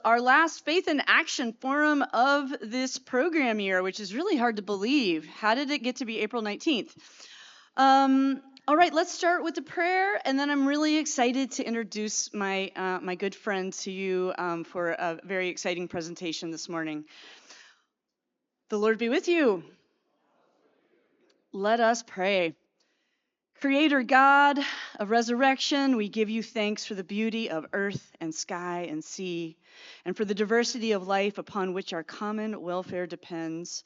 our last Faith in Action forum of this program year, which is really hard to believe. How did it get to be April 19th? All right, let's start with the prayer, and then I'm really excited to introduce my good friend to you for a very exciting presentation this morning. The Lord be with you. Let us pray. Creator God of resurrection, we give you thanks for the beauty of earth and sky and sea, and for the diversity of life upon which our common welfare depends.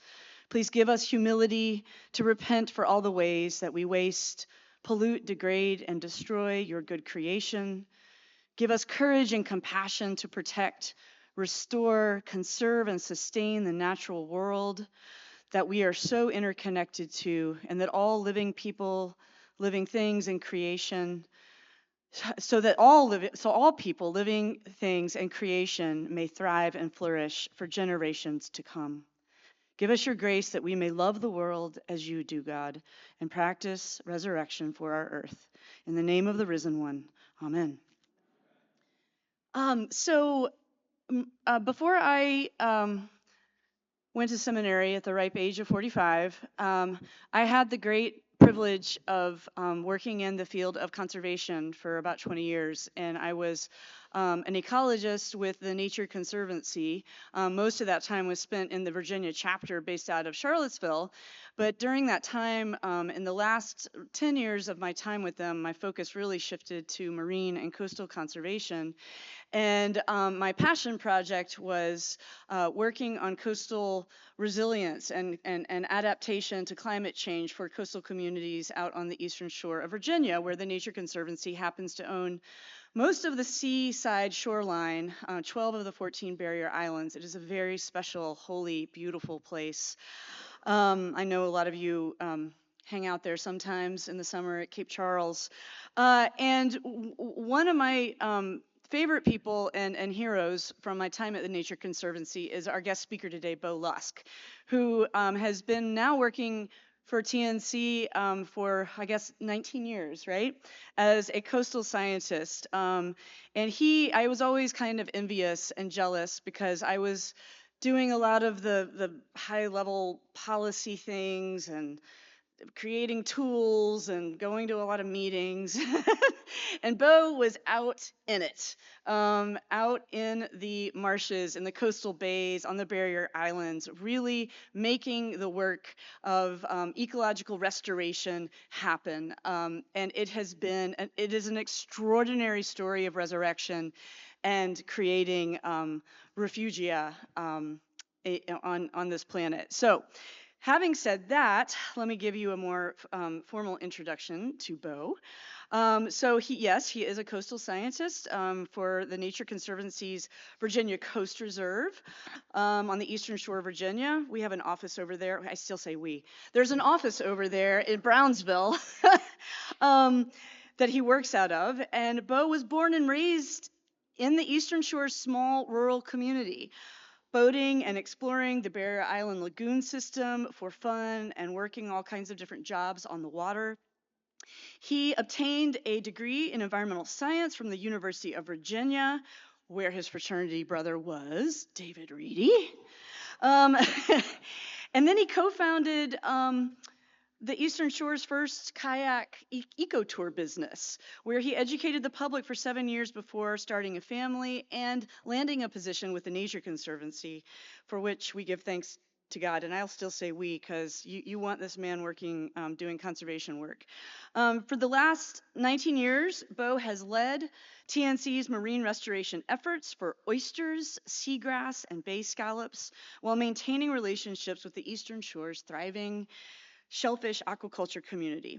Please give us humility to repent for all the ways that we waste, pollute, degrade, and destroy your good creation. Give us courage and compassion to protect, restore, conserve, and sustain the natural world that we are so interconnected to, and that all living people, living things in creation, so all people, living things and creation may thrive and flourish for generations to come. Give us your grace that we may love the world as you do, God, and practice resurrection for our earth. In the name of the risen one, amen. Before I went to seminary at the ripe age of 45, I had the great privilege of working in the field of conservation for about 20 years, and I was an ecologist with the Nature Conservancy. Most of that time was spent in the Virginia chapter based out of Charlottesville, but during that time, in the last 10 years of my time with them, my focus really shifted to marine and coastal conservation. And my passion project was working on coastal resilience and adaptation to climate change for coastal communities out on the eastern shore of Virginia, where the Nature Conservancy happens to own most of the seaside shoreline, 12 of the 14 barrier islands. It is a very special, holy, beautiful place. I know a lot of you hang out there sometimes in the summer at Cape Charles. And one of my favorite people and heroes from my time at the Nature Conservancy is our guest speaker today, Bo Lusk, who has been now working for TNC for, I guess, 19 years, right, as a coastal scientist. And I was always kind of envious and jealous because I was doing a lot of the high-level policy things and creating tools and going to a lot of meetings. And Bo was out in it, out in the marshes, in the coastal bays, on the barrier islands, really making the work of ecological restoration happen. And it is an extraordinary story of resurrection and creating refugia on this planet. So, having said that, let me give you a more formal introduction to Bo. He is a coastal scientist for the Nature Conservancy's Virginia Coast Reserve on the eastern shore of Virginia. We have an office over there. I still say we. There's an office over there in Brownsville that he works out of. And Bo was born and raised in the eastern shore's small rural community, boating and exploring the Barrier Island lagoon system for fun and working all kinds of different jobs on the water. He obtained a degree in environmental science from the University of Virginia, where his fraternity brother was David Reedy. And then he co-founded the Eastern Shore's first kayak eco-tour business, where he educated the public for 7 years before starting a family and landing a position with the Nature Conservancy, for which we give thanks to God. And I'll still say we, because you want this man working, doing conservation work. For the last 19 years, Bo has led TNC's marine restoration efforts for oysters, seagrass, and bay scallops, while maintaining relationships with the Eastern Shore's thriving shellfish aquaculture community.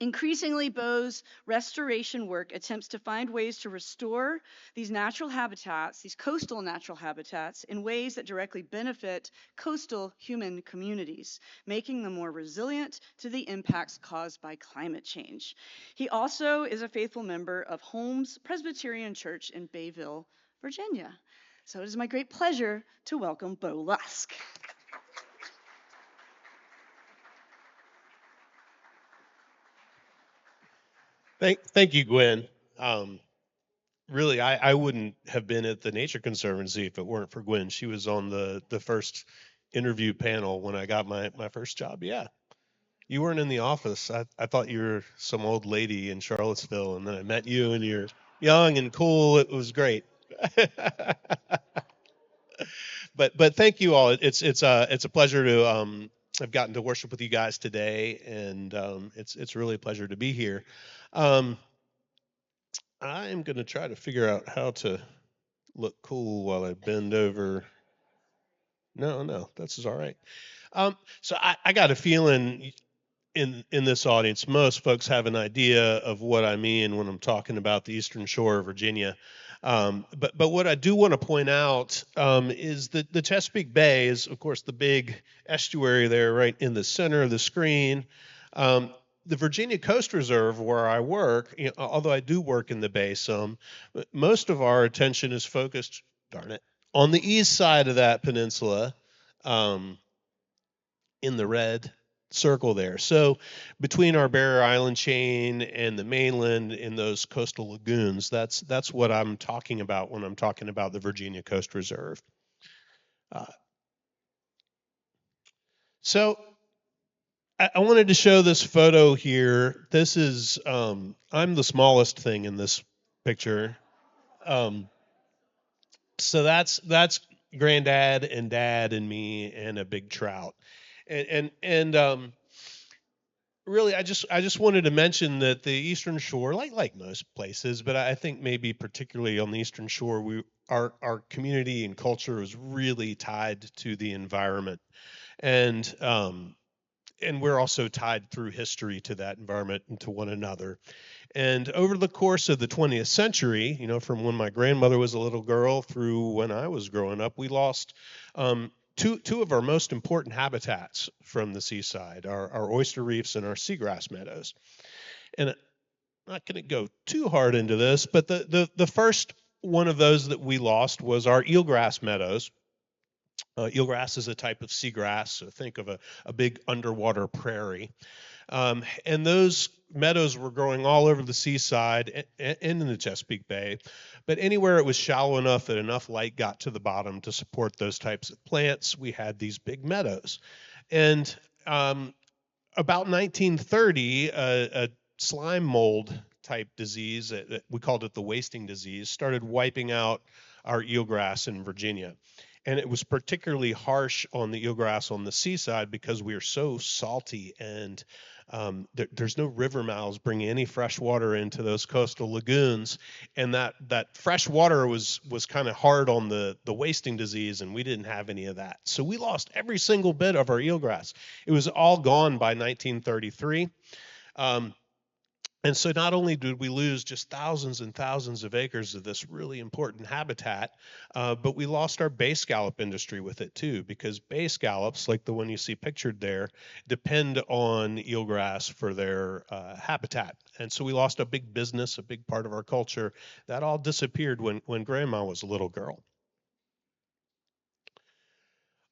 Increasingly, Bo's restoration work attempts to find ways to restore these natural habitats, these coastal natural habitats, in ways that directly benefit coastal human communities, making them more resilient to the impacts caused by climate change. He also is a faithful member of Holmes Presbyterian Church in Bayville, Virginia. So it is my great pleasure to welcome Bo Lusk. Thank you, Gwen. really, I wouldn't have been at the Nature Conservancy if it weren't for Gwen. She was on the first interview panel when I got my first job. Yeah. You weren't in the office. I thought you were some old lady in Charlottesville, and then I met you, and you're young and cool. It was great. But thank you all. It's a pleasure to have gotten to worship with you guys today, and it's really a pleasure to be here. Um, I'm going to try to figure out how to look cool while I bend over. No, no, this is all right. So I got a feeling in this audience, most folks have an idea of what I mean when I'm talking about the Eastern Shore of Virginia. But what I do want to point out is that the Chesapeake Bay is, of course, the big estuary there, right in the center of the screen. Um, the Virginia Coast Reserve, where I work, although I do work in the bay some, most of our attention is focused, darn it, on the east side of that peninsula. Um, in the red circle there. So between our Barrier Island chain and the mainland in those coastal lagoons, that's what I'm talking about when I'm talking about the Virginia Coast Reserve. Uh, so I wanted to show this photo here. This is I'm the smallest thing in this picture. Um, so that's granddad and dad and me and a big trout. And really I just wanted to mention that the Eastern Shore, like most places, but I think maybe particularly on the Eastern Shore, we our community and culture is really tied to the environment, and and we're also tied through history to that environment and to one another. And over the course of the 20th century, from when my grandmother was a little girl through when I was growing up, we lost two of our most important habitats from the seaside, our oyster reefs and our seagrass meadows. And I'm not going to go too hard into this, but the first one of those that we lost was our eelgrass meadows. Eelgrass is a type of seagrass, so think of a big underwater prairie. And those meadows were growing all over the seaside and in the Chesapeake Bay, but anywhere it was shallow enough that enough light got to the bottom to support those types of plants, we had these big meadows. And about 1930, a slime mold type disease, we called it the wasting disease, started wiping out our eelgrass in Virginia. And it was particularly harsh on the eelgrass on the seaside because we are so salty, and there's no river mouths bringing any fresh water into those coastal lagoons, and that fresh water was kind of hard on the wasting disease, and we didn't have any of that. So we lost every single bit of our eelgrass. It was all gone by 1933. Um, and so not only did we lose just thousands and thousands of acres of this really important habitat, but we lost our bay scallop industry with it too, because bay scallops, like the one you see pictured there, depend on eelgrass for their habitat. And so we lost a big business, a big part of our culture. That all disappeared when Grandma was a little girl.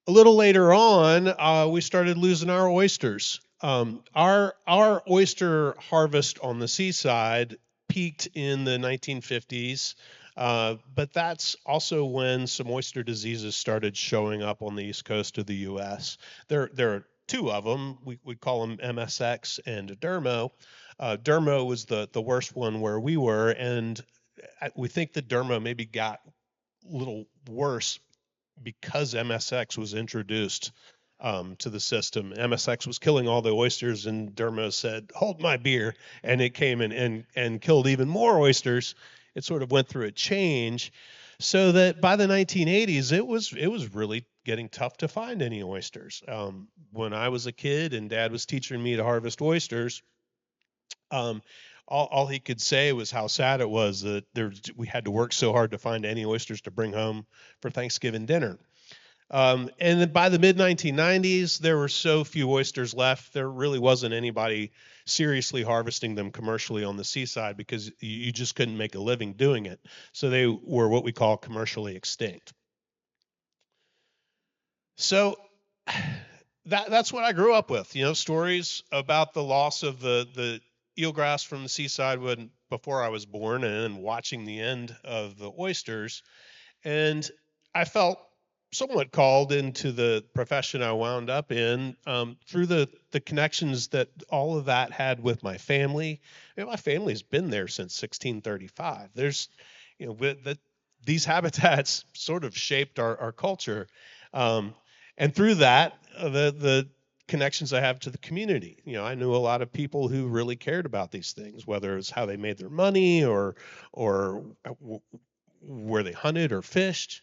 A little later on, we started losing our oysters. Our oyster harvest on the seaside peaked in the 1950s, but that's also when some oyster diseases started showing up on the east coast of the U.S. There are two of them. We call them MSX and Dermo. Dermo was the worst one where we were, and we think that Dermo maybe got a little worse because MSX was introduced to the system. MSX was killing all the oysters, and Dermo said, "Hold my beer," and it came in and killed even more oysters. It sort of went through a change, so that by the 1980s, it was really getting tough to find any oysters. When I was a kid and Dad was teaching me to harvest oysters, um, all he could say was how sad it was that we had to work so hard to find any oysters to bring home for Thanksgiving dinner. And then by the mid 1990s, there were so few oysters left, there really wasn't anybody seriously harvesting them commercially on the seaside because you just couldn't make a living doing it. So they were what we call commercially extinct. So that's what I grew up with, stories about the loss of the eelgrass from the seaside before I was born, and then watching the end of the oysters. And I felt somewhat called into the profession I wound up in through the connections that all of that had with my family. My family's been there since 1635. There's, with these habitats sort of shaped our culture, um, and through that, the connections I have to the community. I knew a lot of people who really cared about these things, whether it's how they made their money or where they hunted or fished.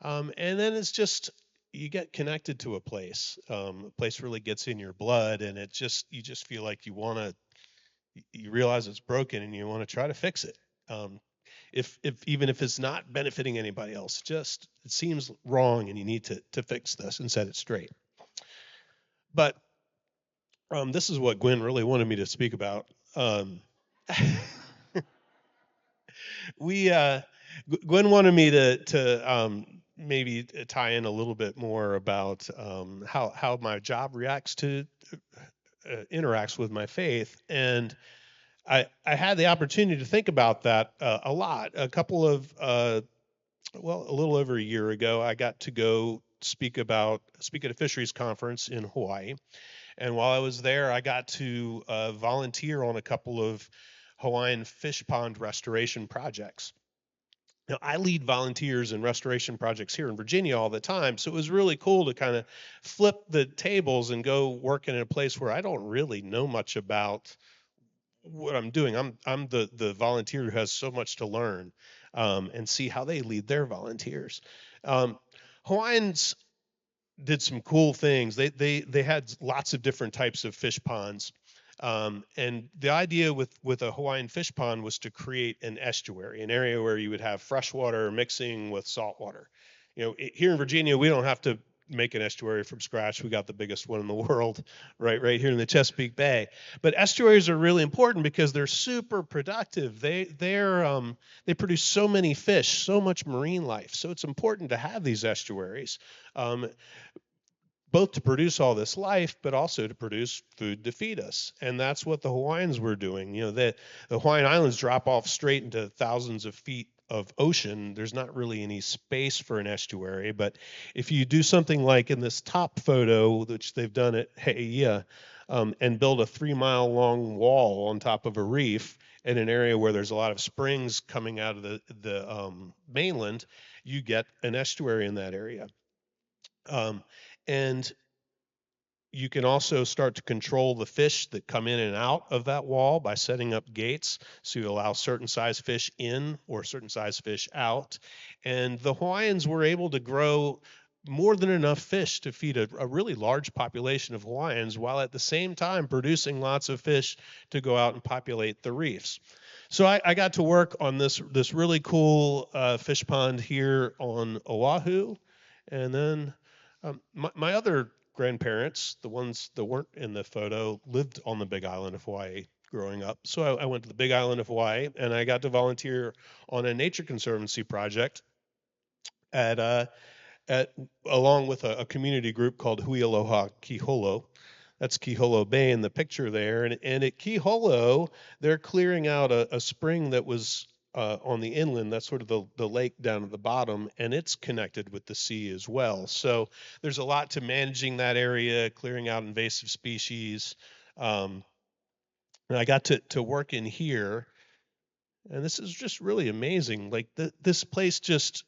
And then it's just you get connected to a place really gets in your blood, and you just feel like you realize it's broken and you want to try to fix it. If even if it's not benefiting anybody else, just it seems wrong and you need to fix this and set it straight. But this is what Gwen really wanted me to speak about. we Gwen wanted me to maybe tie in a little bit more about how my job interacts with my faith, and I had the opportunity to think about that a lot. A little over a year ago, I got to go speak at a fisheries conference in Hawaii, and while I was there, I got to volunteer on a couple of Hawaiian fish pond restoration projects. Now, I lead volunteers in restoration projects here in Virginia all the time, so it was really cool to kind of flip the tables and go work in a place where I don't really know much about what I'm doing. I'm the volunteer who has so much to learn, and see how they lead their volunteers. Hawaiians did some cool things. They had lots of different types of fish ponds. And the idea with a Hawaiian fish pond was to create an estuary, an area where you would have fresh water mixing with salt water. Here in Virginia, we don't have to make an estuary from scratch. We got the biggest one in the world, right here in the Chesapeake Bay. But estuaries are really important because they're super productive. They produce so many fish, so much marine life. So it's important to have these estuaries. Both to produce all this life, but also to produce food to feed us. And that's what the Hawaiians were doing. The Hawaiian Islands drop off straight into thousands of feet of ocean. There's not really any space for an estuary. But if you do something like in this top photo, which they've done at He'eia, and build a 3-mile long wall on top of a reef in an area where there's a lot of springs coming out of the mainland, you get an estuary in that area. And you can also start to control the fish that come in and out of that wall by setting up gates. So you allow certain size fish in or certain size fish out. And the Hawaiians were able to grow more than enough fish to feed a really large population of Hawaiians, while at the same time producing lots of fish to go out and populate the reefs. So I got to work on this really cool fish pond here on Oahu. And then my other grandparents, the ones that weren't in the photo, lived on the Big Island of Hawaii growing up. So I went to the Big Island of Hawaii, and I got to volunteer on a Nature Conservancy project at along with a community group called Hui Aloha Kiholo. That's Kiholo Bay in the picture there. And at Kiholo, they're clearing out a spring that was on the inland. That's sort of the lake down at the bottom, and it's connected with the sea as well. So there's a lot to managing that area, clearing out invasive species. And I got to work in here, and this is just really amazing. Like this place just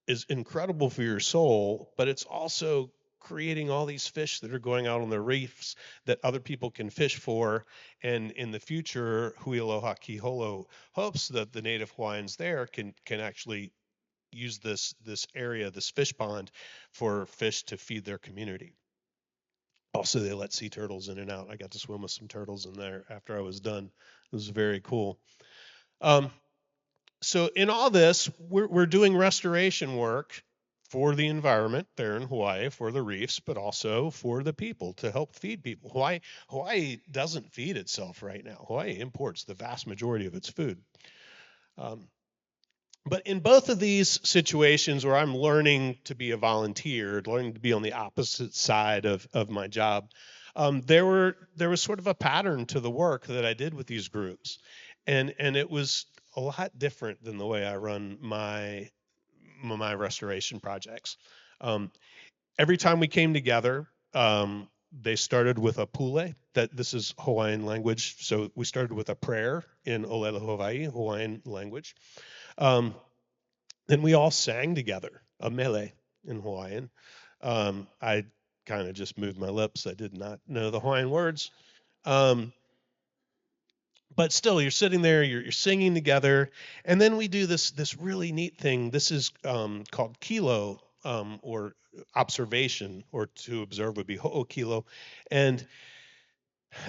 is incredible for your soul, but it's also creating all these fish that are going out on the reefs that other people can fish for. And in the future, Hui Aloha Kiholo hopes that the native Hawaiians there can actually use this area, this fish pond, for fish to feed their community. Also, they let sea turtles in and out. I got to swim with some turtles in there after I was done. It was very cool. So in all this, we're doing restoration work for the environment there in Hawaii, for the reefs, but also for the people, to help feed people. Hawaii doesn't feed itself right now. Hawaii imports the vast majority of its food. But in both of these situations where I'm learning to be a volunteer, learning to be on the opposite side of my job, there was sort of a pattern to the work that I did with these groups, and it was a lot different than the way I run my restoration projects. Um, every time we came together, they started with a pule. That this is Hawaiian language, so we started with a prayer in Olelo Hawaii, Hawaiian language. Um, then we all sang together a mele in Hawaiian. I kind of just moved my lips. I did not know the Hawaiian words. Um, but still, you're sitting there, you're singing together, and then we do this really neat thing. This is called kilo, or observation, or to observe would be ho'okilo, and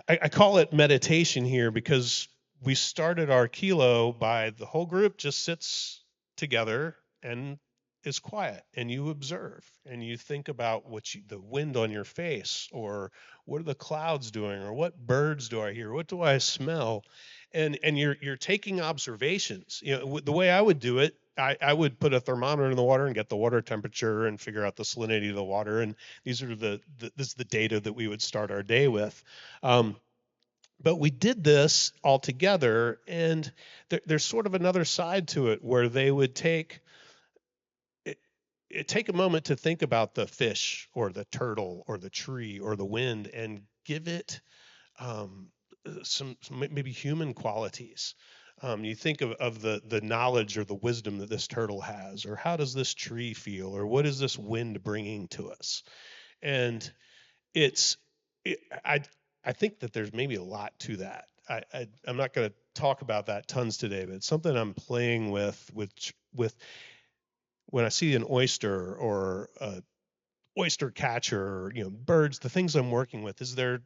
I call it meditation here because we started our kilo by the whole group just sits together and is quiet, and you observe and you think about the wind on your face, or what are the clouds doing, or what birds do I hear, what do I smell, and you're taking observations. The way I would do it, I would put a thermometer in the water and get the water temperature and figure out the salinity of the water, and these are this is the data that we would start our day with. um, but we did this all together, and there's sort of another side to it where they would take a moment to think about the fish or the turtle or the tree or the wind and give it um, some maybe human qualities. You think of the knowledge or the wisdom that this turtle has, or how does this tree feel, or what is this wind bringing to us? And it's it, I think that there's maybe a lot to that. I'm not going to talk about that tons today, but it's something I'm playing with when I see an oyster or a oyster catcher, or, birds. The things I'm working with, is there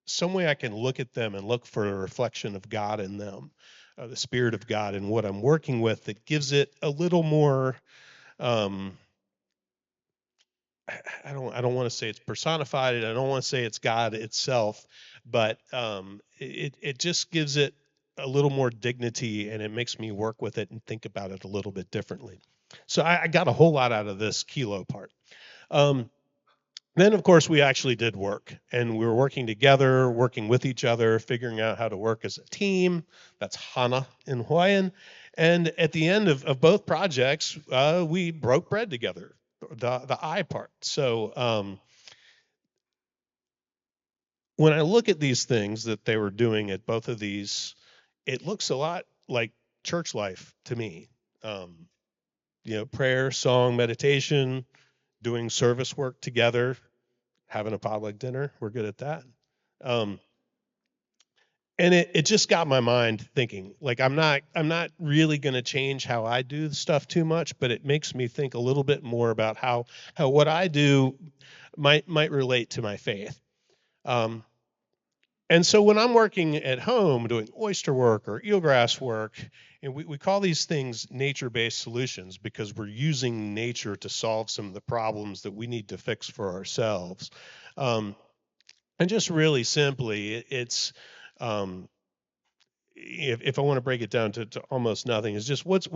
some way I can look at them and look for a reflection of God in them, the Spirit of God in what I'm working with, that gives it a little more. Um, I don't want to say it's personified, and I don't want to say it's God itself, but it just gives it a little more dignity, and it makes me work with it and think about it a little bit differently. So I got a whole lot out of this kilo part. Um, then, of course, we actually did work, and we were working together, working with each other, figuring out how to work as a team. That's Hana in Hawaiian. And at the end of both projects, we broke bread together, the I part. So when I look at these things that they were doing at both of these, it looks a lot like church life to me. Um, prayer, song, meditation, doing service work together, having a potluck dinner. We're good at that. Um, and it just got my mind thinking. Like, I'm not really going to change how I do stuff too much, but it makes me think a little bit more about how what I do might relate to my faith. Um, and so when I'm working at home doing oyster work or eelgrass work, and we call these things nature-based solutions because we're using nature to solve some of the problems that we need to fix for ourselves. And just really simply, it's um, if I want to break it down to almost nothing, is just what's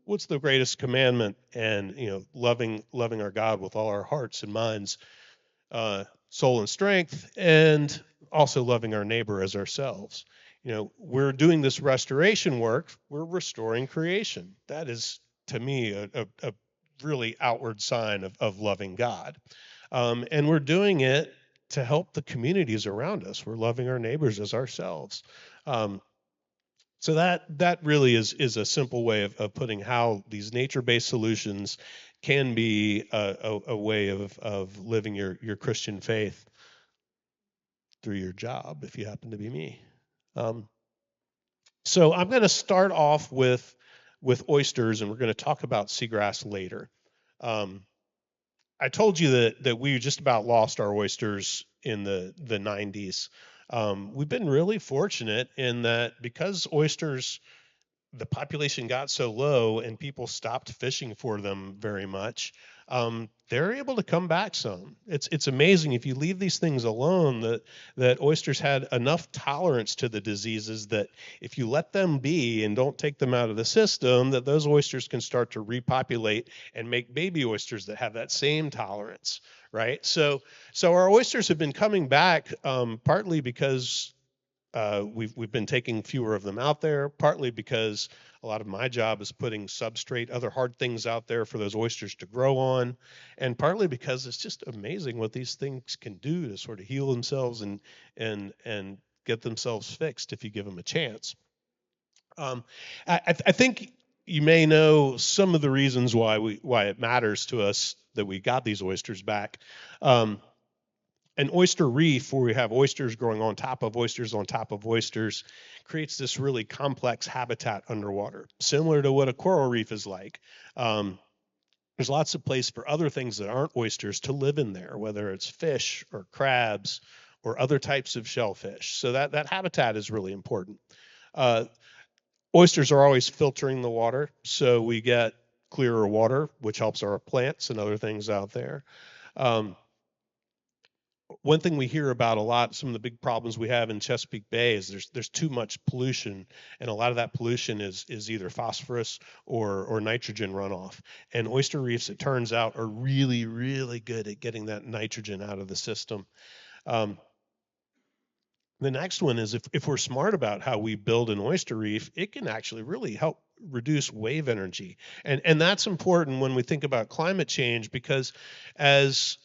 the greatest commandment, and loving our God with all our hearts and minds, soul and strength, and also loving our neighbor as ourselves. We're doing this restoration work. We're restoring creation. That is, to me, a really outward sign of loving God. And we're doing it to help the communities around us. We're loving our neighbors as ourselves. So that really is a simple way of putting how these nature-based solutions can be a way of living your Christian faith through your job, if you happen to be me. So I'm going to start off with oysters, and we're going to talk about seagrass later. I told you that we just about lost our oysters in the 90s. We've been really fortunate in that, because oysters the population got so low and people stopped fishing for them very much, they're able to come back some. It's amazing if you leave these things alone that oysters had enough tolerance to the diseases that if you let them be and don't take them out of the system, that those oysters can start to repopulate and make baby oysters that have that same tolerance, right? So our oysters have been coming back, partly because we've been taking fewer of them out there, partly because a lot of my job is putting substrate, other hard things out there for those oysters to grow on, and partly because it's just amazing what these things can do to sort of heal themselves and get themselves fixed if you give them a chance. Um, I think you may know some of the reasons why it matters to us that we got these oysters back. An oyster reef, where we have oysters growing on top of oysters on top of oysters, creates this really complex habitat underwater, similar to what a coral reef is like. There's lots of place for other things that aren't oysters to live in there, whether it's fish or crabs or other types of shellfish. So that habitat is really important. Uh, Oysters are always filtering the water, so we get clearer water, which helps our plants and other things out there. Um, One thing we hear about a lot, some of the big problems we have in Chesapeake Bay is there's too much pollution, and a lot of that pollution is either phosphorus or nitrogen runoff. And oyster reefs, it turns out, are really really good at getting that nitrogen out of the system. Um, the next one is if we're smart about how we build an oyster reef, it can actually really help reduce wave energy, and that's important when we think about climate change because as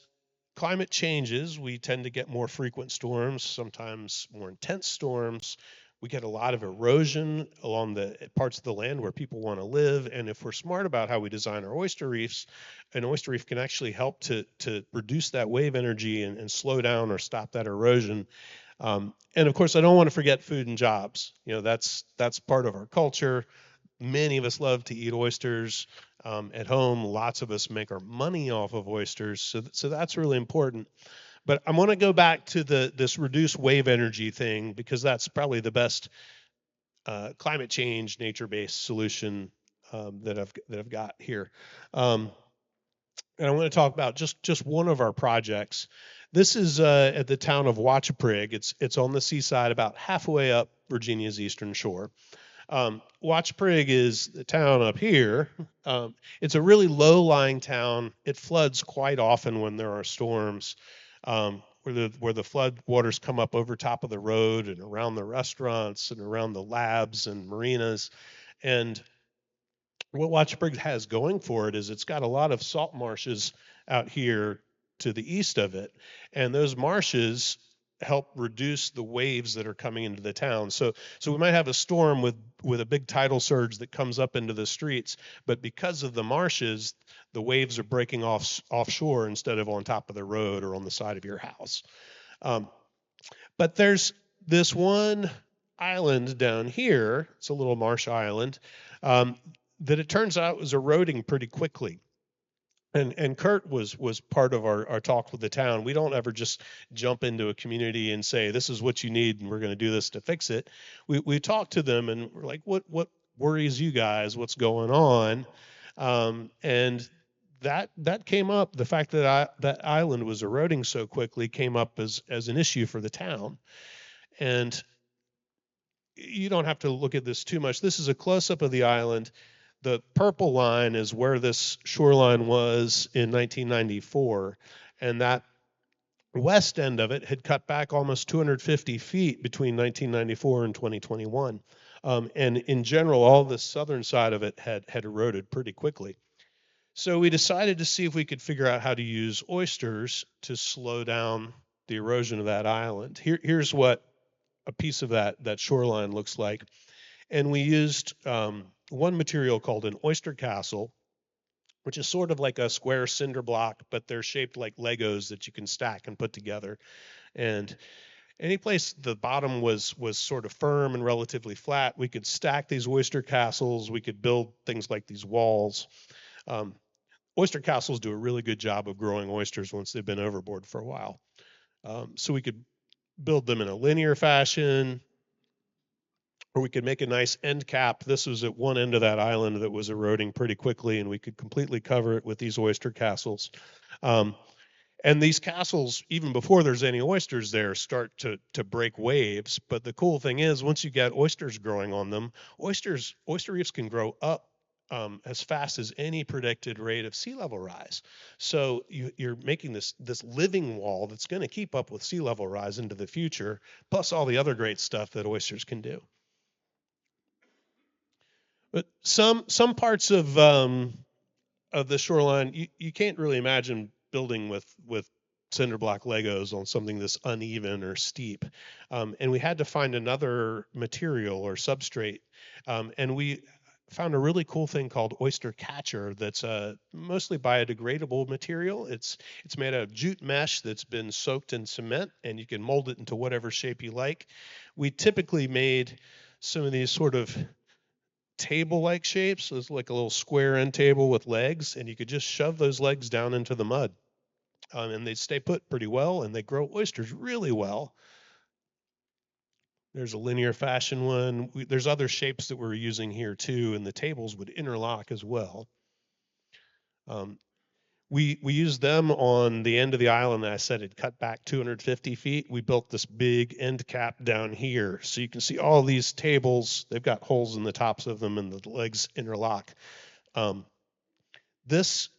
climate changes, we tend to get more frequent storms, sometimes more intense storms. We get a lot of erosion along the parts of the land where people want to live. And if we're smart about how we design our oyster reefs, an oyster reef can actually help to reduce that wave energy and slow down or stop that erosion. And of course, I don't want to forget food and jobs. You know, that's part of our culture. Many of us love to eat oysters at home. Lots of us make our money off of oysters, so that's really important. But I want to go back to this reduced wave energy thing because that's probably the best climate change nature-based solution that I've got here. Um, and I want to talk about just one of our projects. This is at the town of Watchaprig. It's on the seaside, about halfway up Virginia's eastern shore. Watchprig is the town up here. It's a really low-lying town. It floods quite often when there are storms, where the flood waters come up over top of the road and around the restaurants and around the labs and marinas. And what Watchprig has going for it is it's got a lot of salt marshes out here to the east of it, and those marshes help reduce the waves that are coming into the town. So we might have a storm with a big tidal surge that comes up into the streets, but because of the marshes, the waves are breaking offshore instead of on top of the road or on the side of your house. But there's this one island down here. It's a little marsh island. Um, that it turns out was eroding pretty quickly. And Kurt was part of our talk with the town. We don't ever just jump into a community and say, this is what you need and we're going to do this to fix it. We talk to them and we're like, what worries you guys? What's going on? And that came up. The fact that that island was eroding so quickly came up as an issue for the town. And you don't have to look at this too much. This is a close up of the island. The purple line is where this shoreline was in 1994, and that west end of it had cut back almost 250 feet between 1994 and 2021. And in general, all the southern side of it had eroded pretty quickly. So we decided to see if we could figure out how to use oysters to slow down the erosion of that island. Here's what a piece of that shoreline looks like. And we used one material called an oyster castle, which is sort of like a square cinder block, but they're shaped like Legos that you can stack and put together. And any place the bottom was sort of firm and relatively flat, we could stack these oyster castles. We could build things like these walls. Um, Oyster castles do a really good job of growing oysters once they've been overboard for a while. So we could build them in a linear fashion, or we could make a nice end cap. This was at one end of that island that was eroding pretty quickly, and we could completely cover it with these oyster castles. Um, and these castles, even before there's any oysters there, start to break waves. But the cool thing is, once you get oysters growing on them, oyster reefs can grow up as fast as any predicted rate of sea level rise. So you're making this living wall that's going to keep up with sea level rise into the future, plus all the other great stuff that oysters can do. But some parts of the shoreline, you can't really imagine building with cinder block Legos on something this uneven or steep. And we had to find another material or substrate. And we found a really cool thing called oyster catcher that's mostly biodegradable material. It's made out of jute mesh that's been soaked in cement, and you can mold it into whatever shape you like. We typically made some of these sort of table-like shapes. So it's like a little square end table with legs, and you could just shove those legs down into the mud. And they stay put pretty well, and they grow oysters really well. There's a linear fashion one. There's other shapes that we're using here too, and the tables would interlock as well. We used them on the end of the island that I said had cut back 250 feet. We built this big end cap down here. So you can see all these tables, they've got holes in the tops of them and the legs interlock. This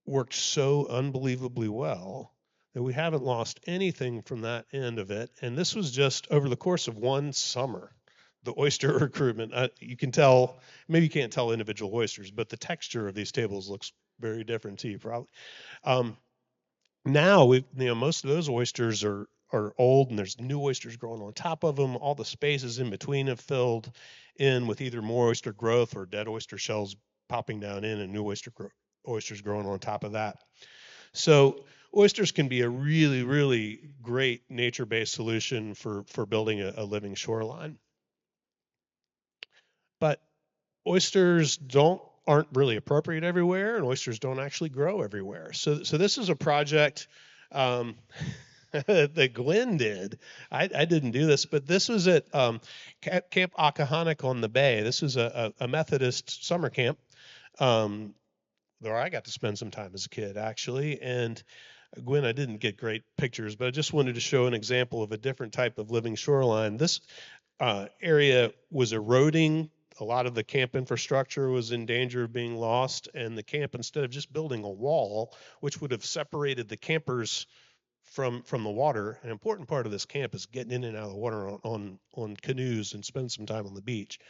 worked so unbelievably well that we haven't lost anything from that end of it. And this was just over the course of one summer. The oyster recruitment, you can tell, maybe you can't tell individual oysters, but the texture of these tables looks very different to you probably. Now most of those oysters are old, and there's new oysters growing on top of them. All the spaces in between have filled in with either more oyster growth or dead oyster shells popping down in, and new oysters growing on top of that. So oysters can be a really, really great nature-based solution for building a living shoreline. But oysters aren't really appropriate everywhere, and oysters don't actually grow everywhere. So this is a project that Gwen did. I didn't do this, but this was at Camp Akahanak on the Bay. This was a Methodist summer camp where I got to spend some time as a kid, actually. And Gwen, I didn't get great pictures, but I just wanted to show an example of a different type of living shoreline. This area was eroding. A lot of the camp infrastructure was in danger of being lost, and the camp, instead of just building a wall, which would have separated the campers from the water, an important part of this camp is getting in and out of the water on canoes and spend some time on the beach.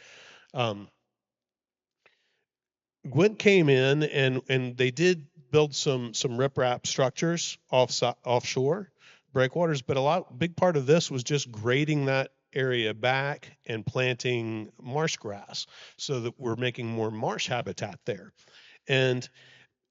Gwen came in and they did build some riprap structures offshore breakwaters, but big part of this was just grading that area back and planting marsh grass so that we're making more marsh habitat there. And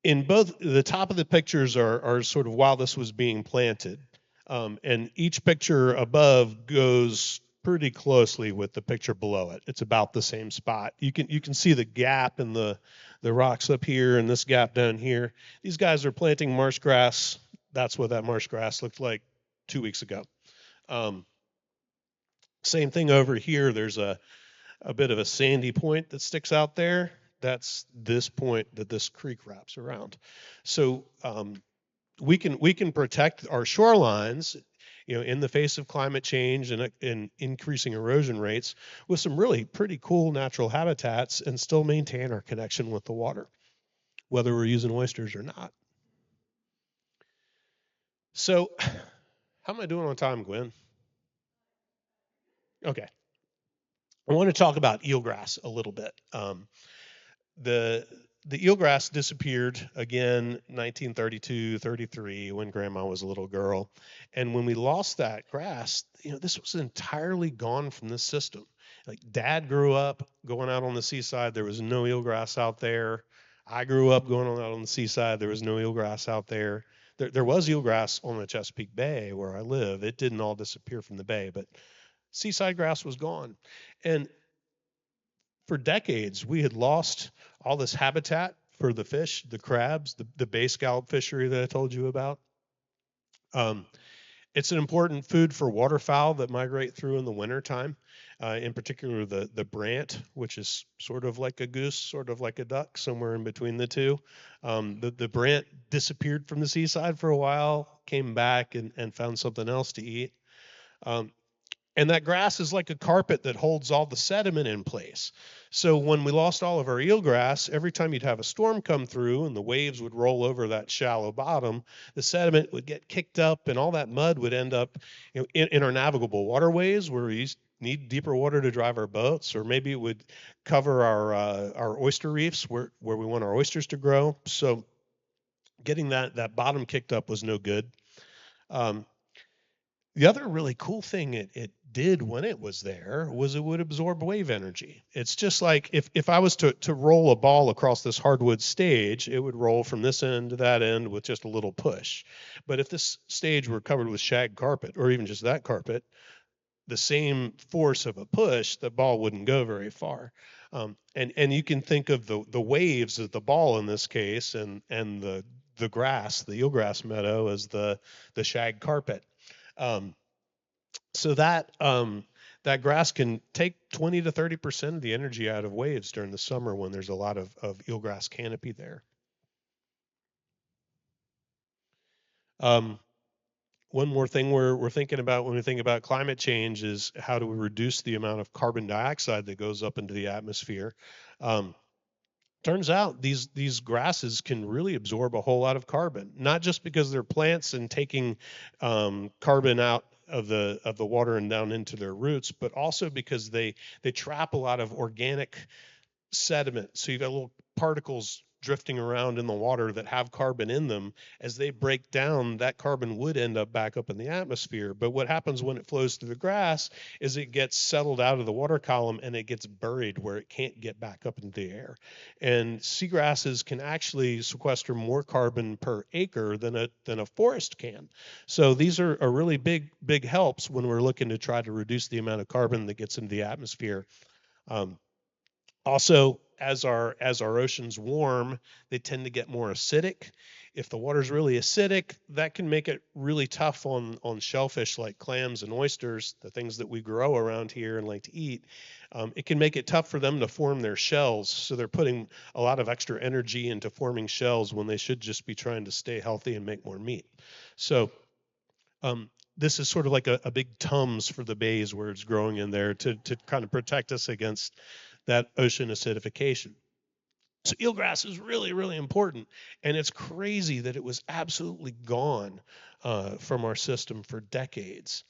in both, the top of the pictures are sort of while this was being planted, and each picture above goes pretty closely with the picture below it. It's about the same spot. You can see the gap in the rocks up here and this gap down here. These guys are planting marsh grass. That's what that marsh grass looked like 2 weeks ago. Same thing over here. There's a bit of a sandy point that sticks out there. That's this point that this creek wraps around. So we can protect our shorelines, in the face of climate change and increasing erosion rates with some really pretty cool natural habitats and still maintain our connection with the water, whether we're using oysters or not. So how am I doing on time, Gwen? Okay. I want to talk about eelgrass a little bit. The eelgrass disappeared again 1932, 33 when Grandma was a little girl. And when we lost that grass, this was entirely gone from the system. Like Dad grew up going out on the seaside, there was no eelgrass out there. I grew up going out on the seaside, there was no eelgrass out there. There was eelgrass on the Chesapeake Bay where I live. It didn't all disappear from the bay, but seaside grass was gone. And for decades, we had lost all this habitat for the fish, the crabs, the bay scallop fishery that I told you about. It's an important food for waterfowl that migrate through in the wintertime. in particular the brant, which is sort of like a goose, sort of like a duck, somewhere in between the two. The brant disappeared from the seaside for a while, came back and found something else to eat. Um, and that grass is like a carpet that holds all the sediment in place. So when we lost all of our eelgrass, every time you'd have a storm come through and the waves would roll over that shallow bottom, the sediment would get kicked up and all that mud would end up in our navigable waterways where we need deeper water to drive our boats, or maybe it would cover our oyster reefs where we want our oysters to grow. So getting that bottom kicked up was no good. Um, the other really cool thing it did when it was there was it would absorb wave energy. It's just like if I was to roll a ball across this hardwood stage, it would roll from this end to that end with just a little push. But if this stage were covered with shag carpet, or even just that carpet, the same force of a push, the ball wouldn't go very far. And you can think of the waves as the ball in this case, and the grass, the eelgrass meadow, as the shag carpet. Um, so that grass can take 20 to 30% of the energy out of waves during the summer when there's a lot of eelgrass canopy there. Um, One more thing we're thinking about when we think about climate change is how do we reduce the amount of carbon dioxide that goes up into the atmosphere. Um, Turns out these grasses can really absorb a whole lot of carbon, not just because they're plants and taking carbon out of the water and down into their roots, but also because they trap a lot of organic sediment. So you've got little particles drifting around in the water that have carbon in them. As they break down, that carbon would end up back up in the atmosphere. But what happens when it flows through the grass is it gets settled out of the water column and it gets buried where it can't get back up into the air. And seagrasses can actually sequester more carbon per acre than a forest can. So these are really big helps when we're looking to try to reduce the amount of carbon that gets into the atmosphere. Um, Also, as our oceans warm, they tend to get more acidic. If the water's really acidic, that can make it really tough on shellfish like clams and oysters, the things that we grow around here and like to eat. It can make it tough for them to form their shells, so they're putting a lot of extra energy into forming shells when they should just be trying to stay healthy and make more meat. So this is sort of like a big Tums for the bays where it's growing in there to kind of protect us against that ocean acidification. So eelgrass is really, really important, and it's crazy that it was absolutely gone from our system for decades.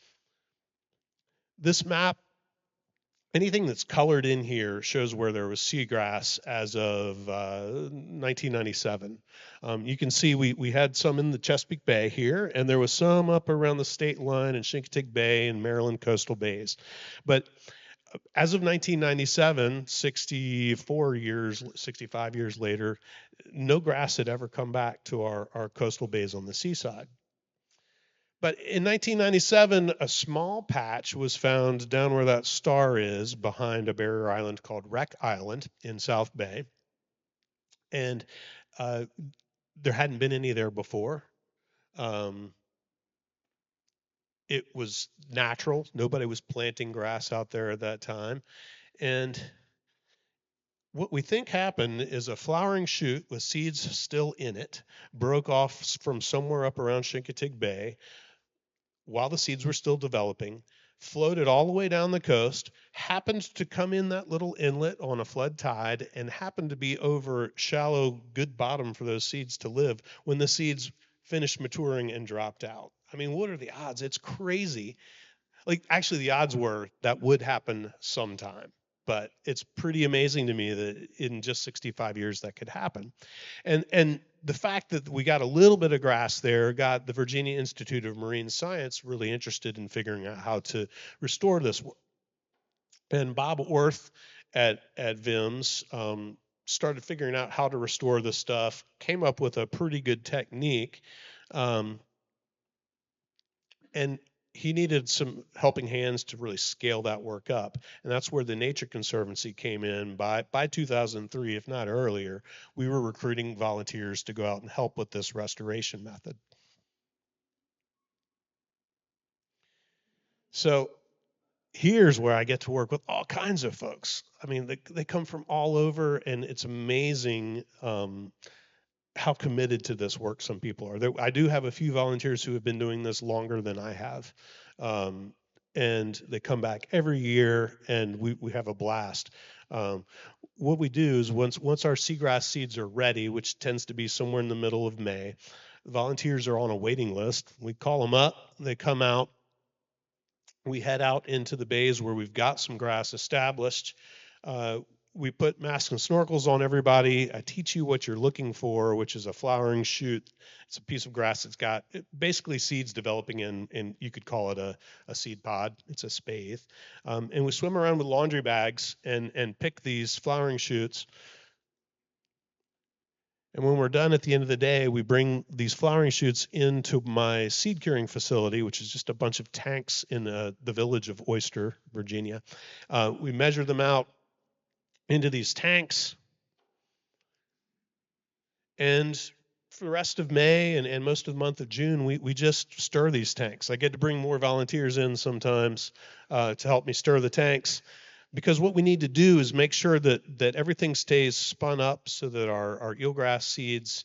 This map, anything that's colored in here shows where there was seagrass as of 1997. You can see we had some in the Chesapeake Bay here, and there was some up around the state line in Chincoteague Bay and Maryland coastal bays. But as of 1997, 65 years later, no grass had ever come back to our coastal bays on the seaside. But in 1997, a small patch was found down where that star is behind a barrier island called Wreck Island in South Bay. And uh, there hadn't been any there before. Um, it was natural. Nobody was planting grass out there at that time. And what we think happened is a flowering shoot with seeds still in it broke off from somewhere up around Chincoteague Bay while the seeds were still developing, floated all the way down the coast, happened to come in that little inlet on a flood tide, and happened to be over shallow, good bottom for those seeds to live when the seeds finished maturing and dropped out. I mean, what are the odds? It's crazy. Like, actually, the odds were that would happen sometime. But it's pretty amazing to me that in just 65 years that could happen. And the fact that we got a little bit of grass there got the Virginia Institute of Marine Science really interested in figuring out how to restore this. And Bob Orth at VIMS started figuring out how to restore this stuff, came up with a pretty good technique. Um, and he needed some helping hands to really scale that work up, and that's where the Nature Conservancy came in. By 2003, if not earlier, we were recruiting volunteers to go out and help with this restoration method. So here's where I get to work with all kinds of folks. I mean, they come from all over, and it's amazing how committed to this work some people are. I do have a few volunteers who have been doing this longer than I have. Um, and they come back every year, and we have a blast. Um, what we do is once our seagrass seeds are ready, which tends to be somewhere in the middle of May, volunteers are on a waiting list. We call them up, they come out, we head out into the bays where we've got some grass established. Uh, we put masks and snorkels on everybody. I teach you what you're looking for, which is a flowering shoot. It's a piece of grass that's got basically seeds developing in you could call it a seed pod. It's a spathe. And we swim around with laundry bags and pick these flowering shoots. And when we're done at the end of the day, we bring these flowering shoots into my seed curing facility, which is just a bunch of tanks in the village of Oyster, Virginia. We measure them out into these tanks. And for the rest of May and most of the month of June, we just stir these tanks. I get to bring more volunteers in sometimes to help me stir the tanks. Because what we need to do is make sure that everything stays spun up so that our eelgrass seeds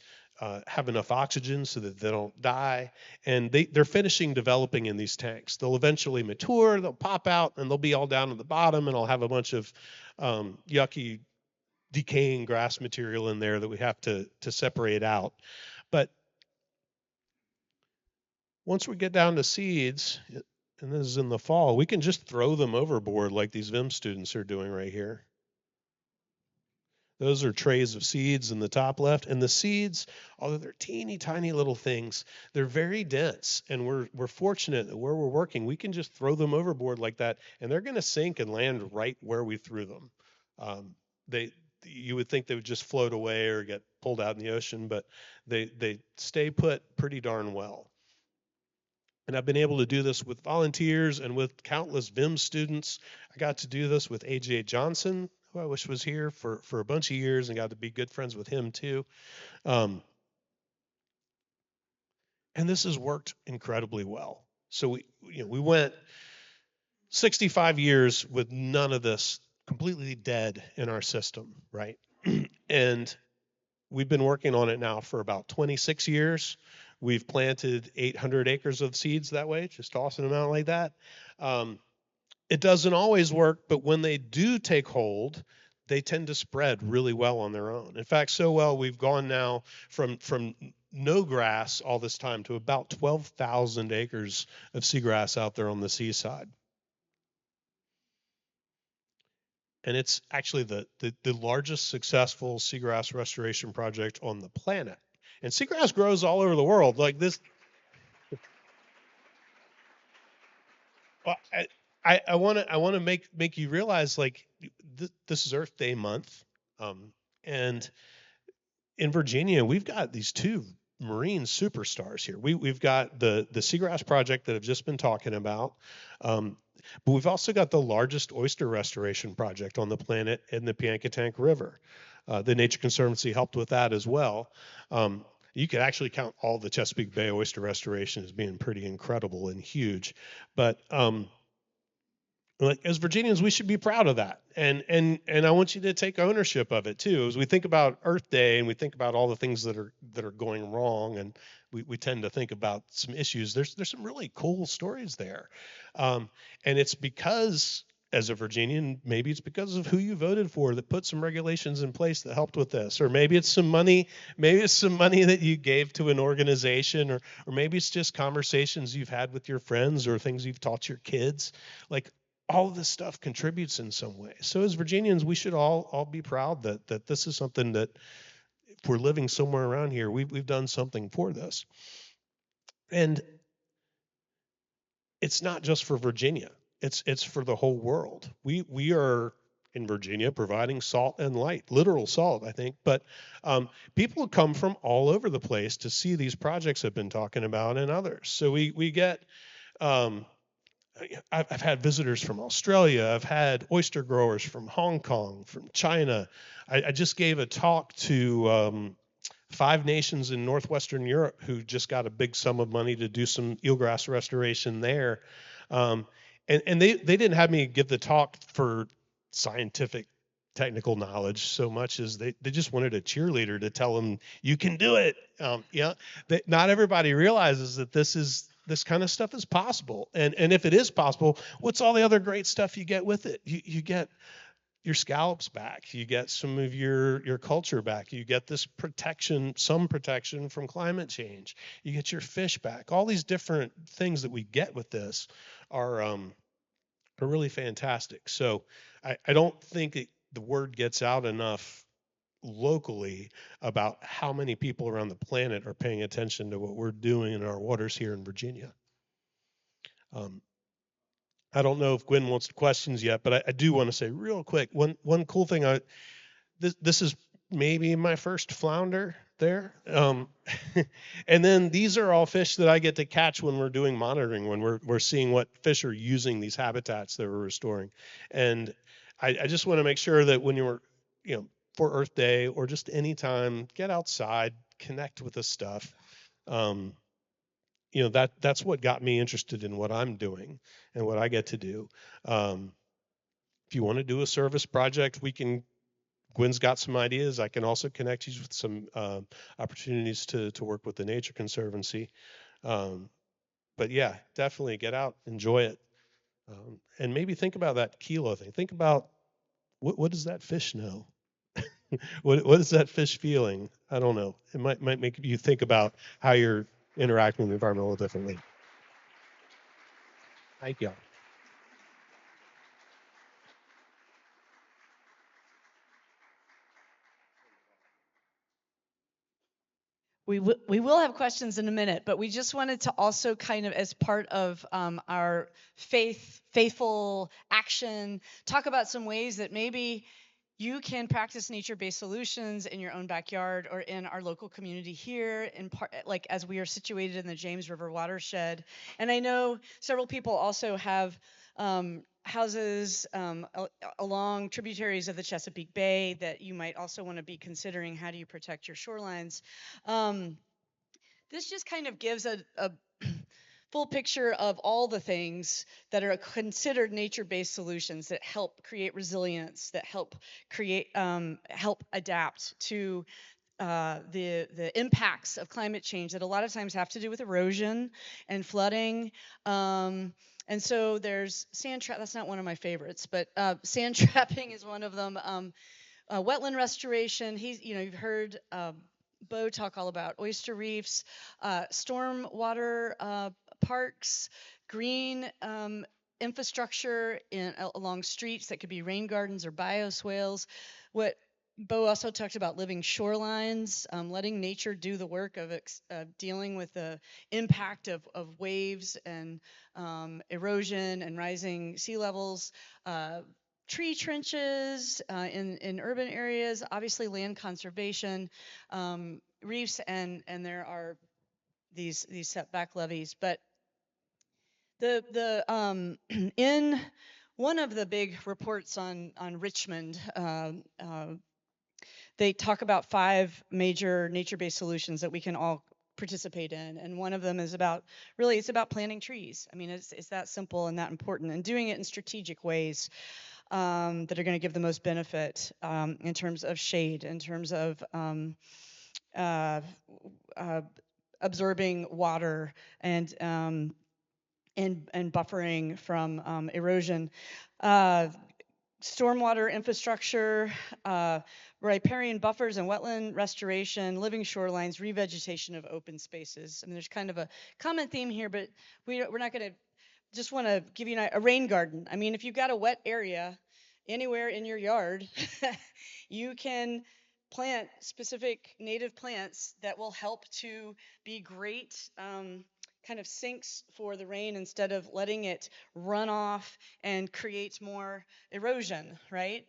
have enough oxygen so that they don't die. And they're finishing developing in these tanks. They'll eventually mature, they'll pop out, and they'll be all down at the bottom, and I'll have a bunch of yucky, decaying grass material in there that we have to separate out. But once we get down to seeds, and this is in the fall, we can just throw them overboard like these VIM students are doing right here. Those are trays of seeds in the top left. And the seeds, although they're teeny tiny little things, they're very dense. And we're fortunate that where we're working, we can just throw them overboard like that, and they're going to sink and land right where we threw them. You would think they would just float away or get pulled out in the ocean, but they stay put pretty darn well. And I've been able to do this with volunteers and with countless VIM students. I got to do this with A.J. Johnson, who I wish was here for a bunch of years, and got to be good friends with him too. And this has worked incredibly well. So we went 65 years with none of this, completely dead in our system, right? And we've been working on it now for about 26 years. We've planted 800 acres of seeds that way, just tossing them out like that. It doesn't always work, but when they do take hold, they tend to spread really well on their own. In fact, so well, we've gone now from no grass all this time to about 12,000 acres of seagrass out there on the seaside. And it's actually the largest successful seagrass restoration project on the planet. And seagrass grows all over the world. Like this. Well, I want to make you realize, like, this is Earth Day month, and in Virginia we've got these two marine superstars here. We've got the seagrass project that I've just been talking about, but we've also got the largest oyster restoration project on the planet in the Piankatank River. The Nature Conservancy helped with that as well. You could actually count all the Chesapeake Bay oyster restoration as being pretty incredible and huge. But like, as Virginians, we should be proud of that. And I want you to take ownership of it too. As we think about Earth Day and we think about all the things that are going wrong, and we tend to think about some issues, there's some really cool stories there. And it's because, as a Virginian, maybe it's because of who you voted for that put some regulations in place that helped with this. Or maybe it's some money that you gave to an organization, or maybe it's just conversations you've had with your friends or things you've taught your kids. Like, all of this stuff contributes in some way. So as Virginians, we should all be proud that this is something that, if we're living somewhere around here, we've done something for this. And it's not just for Virginia. It's for the whole world. We are in Virginia providing salt and light, literal salt, I think. But people come from all over the place to see these projects I've been talking about and others. So we get I've had visitors from Australia. I've had oyster growers from Hong Kong, from China. I just gave a talk to 5 nations in northwestern Europe who just got a big sum of money to do some eelgrass restoration there. And they didn't have me give the talk for scientific technical knowledge so much as they just wanted a cheerleader to tell them you can do it. Yeah, that not everybody realizes that this kind of stuff is possible, and if it is possible, what's all the other great stuff you get with it? You get your scallops back, you get some of your culture back, you get this protection, some protection from climate change, you get your fish back. All these different things that we get with this are really fantastic. So I don't think the word gets out enough locally about how many people around the planet are paying attention to what we're doing in our waters here in Virginia. Um, I don't know if Gwen wants questions yet, but I do want to say real quick, one cool thing. This is maybe my first flounder there. And then these are all fish that I get to catch when we're doing monitoring, when we're seeing what fish are using these habitats that we're restoring. And I just want to make sure that when you're, for Earth Day or just any time, get outside, connect with this stuff. Um, that's what got me interested in what I'm doing and what I get to do. Um, if you want to do a service project, Gwen's got some ideas. I can also connect you with some opportunities to work with the Nature Conservancy. Um, but yeah, definitely get out, enjoy it, and maybe think about that kilo thing. Think about what does that fish know? What is that fish feeling? I don't know. It might make you think about how you're interacting with the environment a little differently. Thank you. We will have questions in a minute, but we just wanted to also kind of, as part of our faithful action, talk about some ways that maybe you can practice nature-based solutions in your own backyard or in our local community here, in part, like as we are situated in the James River watershed. And I know several people also have houses along tributaries of the Chesapeake Bay that you might also want to be considering. How do you protect your shorelines? Um, this just kind of gives a full picture of all the things that are considered nature-based solutions that help create resilience, that help adapt to the impacts of climate change that a lot of times have to do with erosion and flooding. And so there's sand trap. That's not one of my favorites, but sand trapping is one of them. Wetland restoration. You've heard Bo talk all about oyster reefs, storm water parks, green infrastructure along streets that could be rain gardens or bioswales. What Bo also talked about living shorelines, letting nature do the work of dealing with the impact of waves and erosion and rising sea levels. Tree trenches in urban areas, obviously land conservation, reefs, and there are these setback levees. But the in one of the big reports on Richmond, they talk about 5 major nature-based solutions that we can all participate in, and one of them is it's about planting trees. I mean, it's that simple and that important, and doing it in strategic ways that are going to give the most benefit in terms of shade, in terms of uh, uh, absorbing water and buffering from erosion. Stormwater infrastructure, riparian buffers and wetland restoration, living shorelines, revegetation of open spaces. I mean, there's kind of a common theme here, but we're not going to just want to give you a rain garden. I mean, if you've got a wet area anywhere in your yard, you can plant specific native plants that will help to be great kind of sinks for the rain instead of letting it run off and create more erosion, right?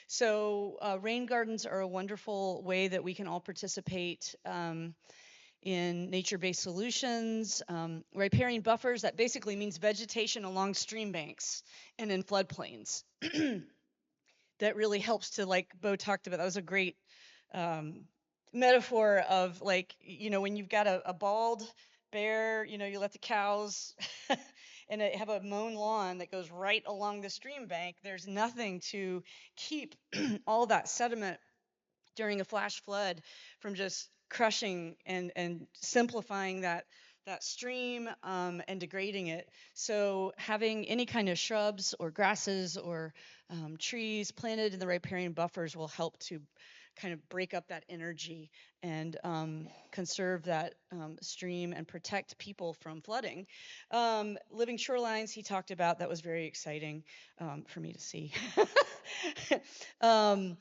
So rain gardens are a wonderful way that we can all participate in nature-based solutions. Riparian buffers, that basically means vegetation along stream banks and in floodplains. That really helps to, like Bo talked about, that was a great metaphor of, like, when you've got a bald bear, you let the cows and have a mown lawn that goes right along the stream bank, there's nothing to keep all that sediment during a flash flood from just crushing and simplifying that stream and degrading it. So having any kind of shrubs or grasses or trees planted in the riparian buffers will help to kind of break up that energy and conserve that stream and protect people from flooding. Living shorelines, he talked about, that was very exciting for me to see. um,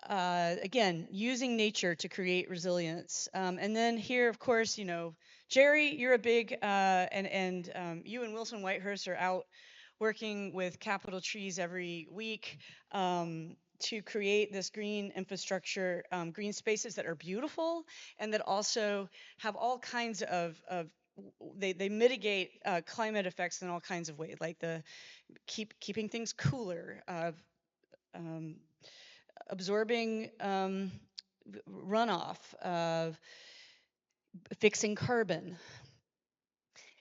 Again, using nature to create resilience. And then here, of course, Jerry, you're a big, you and Wilson Whitehurst are out working with Capital Trees every week to create this green infrastructure, green spaces that are beautiful and that also have all kinds of they mitigate climate effects in all kinds of ways, like the keeping things cooler, um, absorbing runoff, fixing carbon.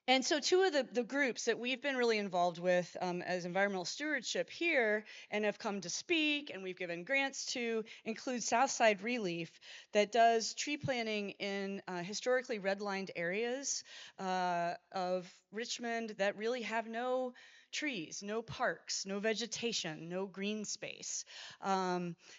And so two of the groups that we've been really involved with as environmental stewardship here and have come to speak and we've given grants to include Southside Relief that does tree planting in historically redlined areas of Richmond that really have no trees, no parks, no vegetation, no green space.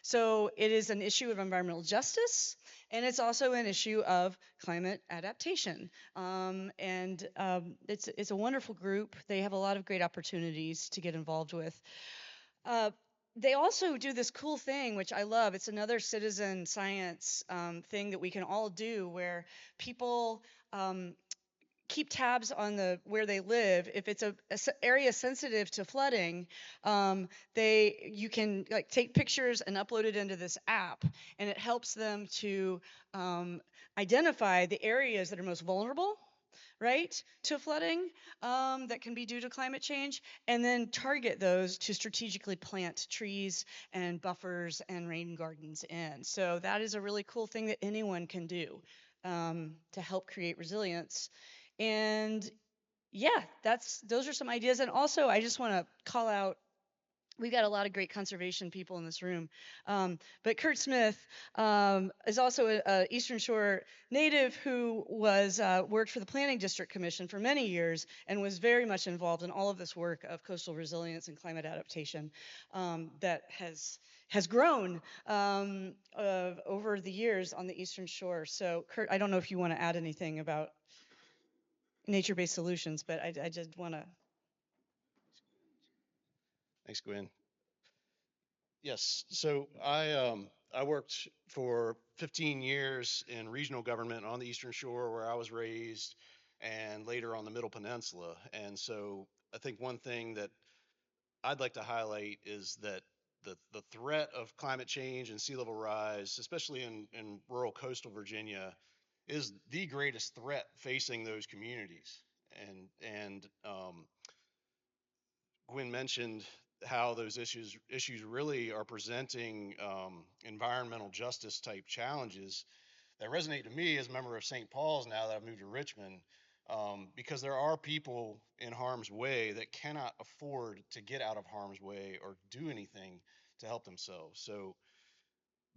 So it is an issue of environmental justice, and it's also an issue of climate adaptation. It's a wonderful group. They have a lot of great opportunities to get involved with. Uh, they also do this cool thing, which I love. It's another citizen science thing that we can all do, where people keep tabs on where they live. If it's a area sensitive to flooding, you can like take pictures and upload it into this app, and it helps them to identify the areas that are most vulnerable, right, to flooding that can be due to climate change, and then target those to strategically plant trees and buffers and rain gardens in. So that is a really cool thing that anyone can do to help create resilience. And yeah, those are some ideas. And also, I just want to call out. We've got a lot of great conservation people in this room, but Kurt Smith is also a Eastern Shore native who was worked for the Planning District Commission for many years and was very much involved in all of this work of coastal resilience and climate adaptation that has grown over the years on the Eastern Shore. So, Kurt, I don't know if you want to add anything about nature-based solutions, but I just want to. Thanks, Gwen. Yes, so I worked for 15 years in regional government on the Eastern Shore where I was raised, and later on the Middle Peninsula. And so I think one thing that I'd like to highlight is that the threat of climate change and sea level rise, especially in rural coastal Virginia, is the greatest threat facing those communities. And Gwen mentioned how those issues really are presenting environmental justice type challenges that resonate to me as a member of St. Paul's now that I've moved to Richmond, because there are people in harm's way that cannot afford to get out of harm's way or do anything to help themselves. So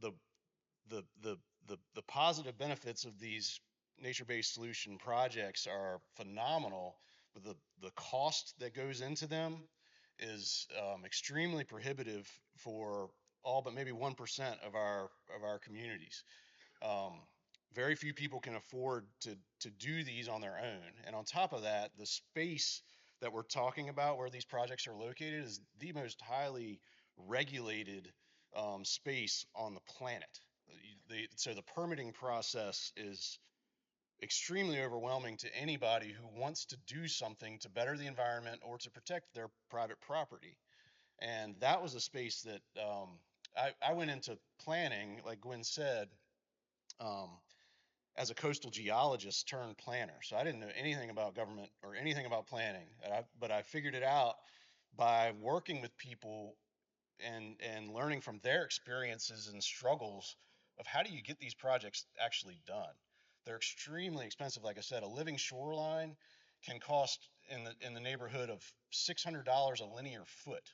the the positive benefits of these nature-based solution projects are phenomenal, but the cost that goes into them is extremely prohibitive for all but maybe 1% of our communities. Um, Very few people can afford to do these on their own, and on top of that, the space that we're talking about where these projects are located is the most highly regulated space on the planet. So the permitting process is extremely overwhelming to anybody who wants to do something to better the environment or to protect their private property. And that was a space that I went into planning, like Gwen said, um, as a coastal geologist turned planner. So I didn't know anything about government or anything about planning, but I figured it out by working with people and learning from their experiences and struggles of how do you get these projects actually done. They're extremely expensive. Like I said, a living shoreline can cost in the neighborhood of $600 a linear foot.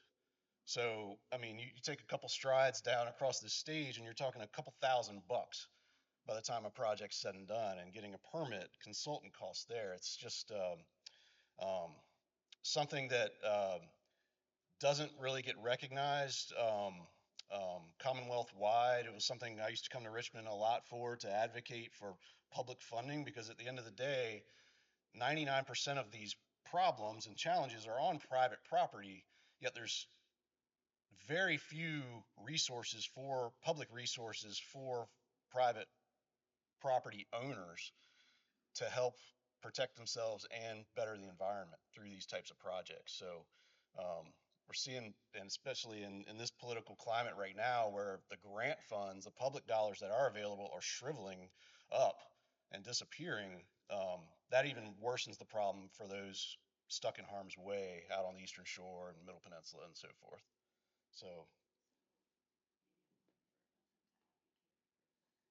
So, I mean, you take a couple strides down across the stage and you're talking a couple $1,000 by the time a project's said and done, and getting a permit, consultant costs there. It's just um, something that doesn't really get recognized Commonwealth wide. It was something I used to come to Richmond a lot for, to advocate for public funding, because at the end of the day, 99% of these problems and challenges are on private property, yet there's very few resources for public resources for private property owners to help protect themselves and better the environment through these types of projects. So we're seeing, and especially in this political climate right now, where the grant funds, the public dollars that are available, are shriveling up and disappearing, that even worsens the problem for those stuck in harm's way out on the Eastern Shore and Middle Peninsula and so forth. So,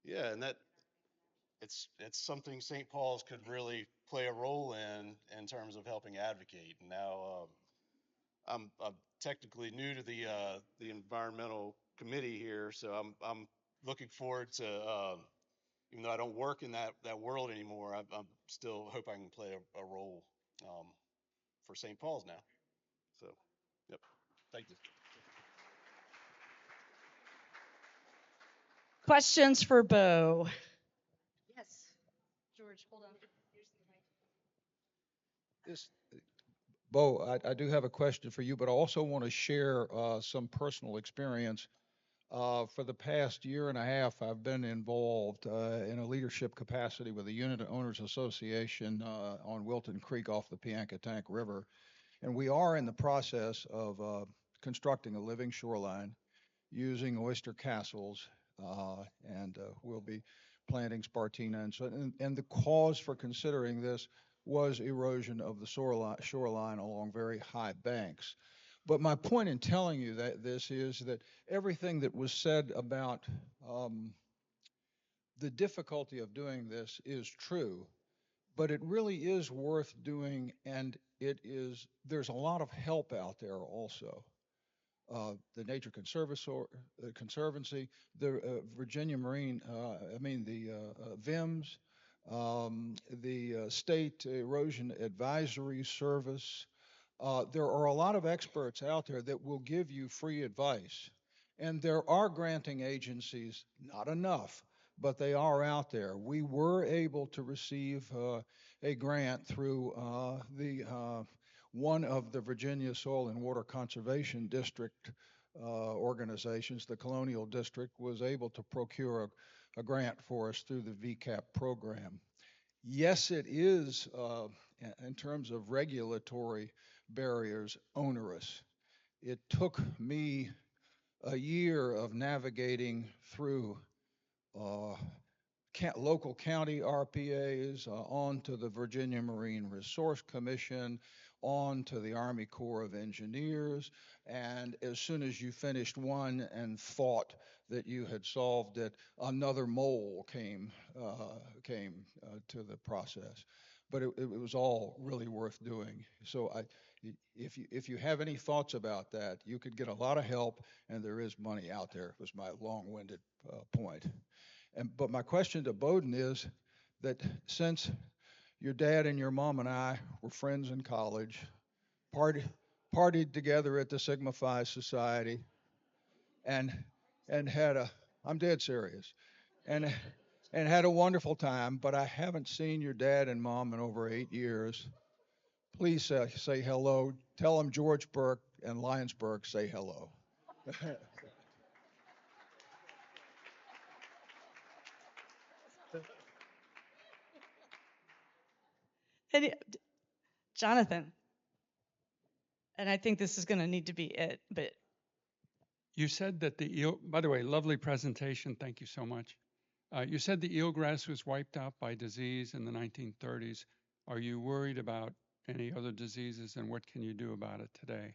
yeah, and that it's something St. Paul's could really play a role in terms of helping advocate. And now I'm technically new to the environmental committee here, so I'm looking forward to even though I don't work in that world anymore, I'm still hope I can play a role um, for St. Paul's now. So, yep, thank you. Questions for Bo? Yes. George, hold on. Here's the mic. This, Bo, I do have a question for you, but I also want to share some personal experience. For the past year and a half, I've been involved in a leadership capacity with the Unit Owners Association on Wilton Creek off the Piankatank River. And we are in the process of constructing a living shoreline using oyster castles, and we'll be planting spartina. And the cause for considering this was erosion of the shoreline along very high banks. But my point in telling you that this is that everything that was said about the difficulty of doing this is true, but it really is worth doing, and there's a lot of help out there also. The Nature Conservancy, the Virginia Marine, the VIMS, the State Erosion Advisory Service. There are a lot of experts out there that will give you free advice. And there are granting agencies, not enough, but they are out there. We were able to receive a grant through the one of the Virginia Soil and Water Conservation District organizations. The Colonial District was able to procure a grant for us through the VCAP program. Yes, it is, in terms of regulatory barriers, onerous. It took me a year of navigating through uh, local county RPAs, on to the Virginia Marine Resource Commission, on to the Army Corps of Engineers. And as soon as you finished one and thought that you had solved it, another mole came to the process. But it was all really worth doing. So if you have any thoughts about that, you could get a lot of help, and there is money out there. Was my long-winded point. But my question to Bowden is that since your dad and your mom and I were friends in college, party, partied together at the Sigma Phi Society, and and had a I'm dead serious, and and had a wonderful time. But I haven't seen your dad and mom in over 8 years. Please say hello. Tell them George Burke and Lyonsburg say hello. Any, Jonathan, and I think this is going to need to be it, but You said that the eel, by the way, lovely presentation. Thank you so much. You said the eelgrass was wiped out by disease in the 1930s. Are you worried about any other diseases, and what can you do about it today?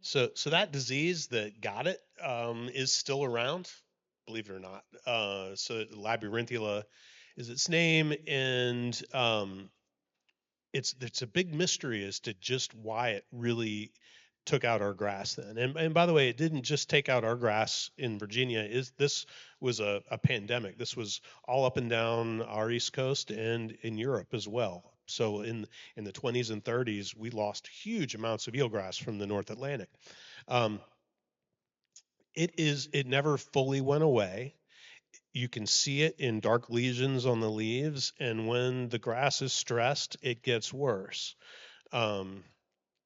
So that disease that got it is still around. believe it or not. So Labyrinthula is its name, and it's a big mystery as to just why it really took out our grass then. And by the way, it didn't just take out our grass in Virginia. This was a pandemic. This was all up and down our East Coast and in Europe as well. So in the 20s and 30s, we lost huge amounts of eelgrass from the North Atlantic. It never fully went away. You can see it in dark lesions on the leaves, and when the grass is stressed, it gets worse.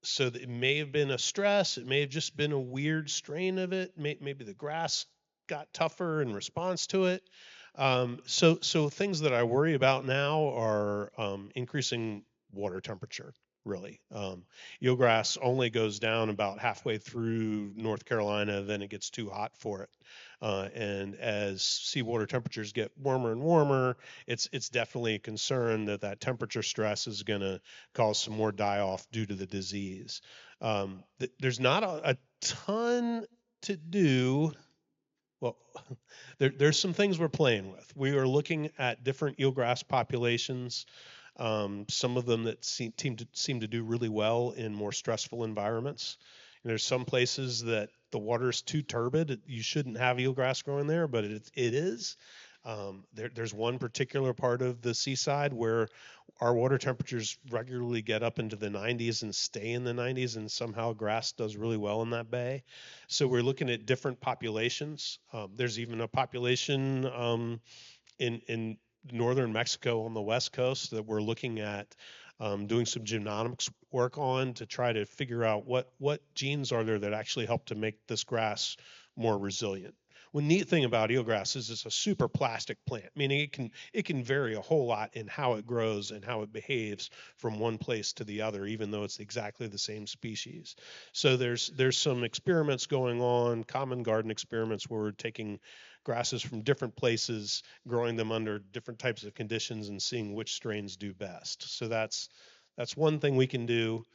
So it may have been a stress. It may have just been a weird strain of it. Maybe the grass got tougher in response to it. So things that I worry about now are increasing water temperature. Really, eelgrass only goes down about halfway through North Carolina, then it gets too hot for it. And as seawater temperatures get warmer and warmer, it's definitely a concern that temperature stress is going to cause some more die-off due to the disease. There's not a ton to do. Well, there's some things we're playing with. We are looking at different eelgrass populations. Some of them that seem to do really well in more stressful environments. And there's some places that the water is too turbid. You shouldn't have eelgrass growing there, but it is. There's one particular part of the seaside where our water temperatures regularly get up into the 90s and stay in the 90s, and somehow grass does really well in that bay. So we're looking at different populations. There's even a population in northern Mexico on the west coast that we're looking at doing some genomics work on to try to figure out what genes are there that actually help to make this grass more resilient. One neat thing about eelgrass is it's a super plastic plant, meaning it can vary a whole lot in how it grows and how it behaves from one place to the other, even though it's exactly the same species. So there's some experiments going on, common garden experiments, where we're taking grasses from different places, growing them under different types of conditions, and seeing which strains do best. So that's one thing we can do.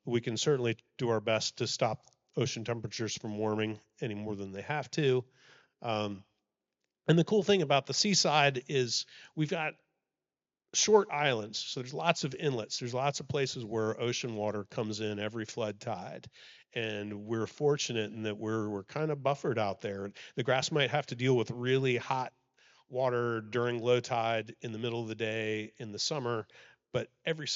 We can certainly do our best to stop ocean temperatures from warming any more than they have to. And the cool thing about the seaside is we've got short islands, so there's lots of inlets. There's lots of places where ocean water comes in every flood tide, and we're fortunate in that we're kind of buffered out there. The grass might have to deal with really hot water during low tide in the middle of the day in the summer, but every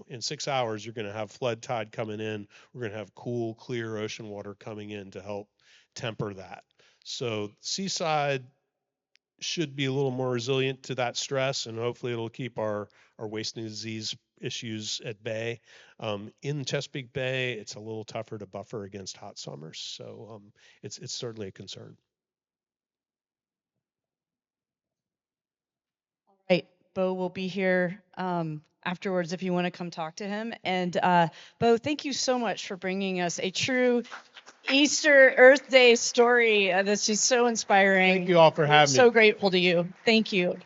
in 6 hours, you're going to have flood tide coming in. We're going to have cool, clear ocean water coming in to help temper that. So seaside should be a little more resilient to that stress, and hopefully it'll keep our wasting disease issues at bay. In Chesapeake Bay, it's a little tougher to buffer against hot summers, so it's certainly a concern. Right. Bo will be here afterwards if you want to come talk to him. And Bo, thank you so much for bringing us a true Easter Earth Day story. That's just so inspiring. Thank you all for having me. So grateful to you. Thank you.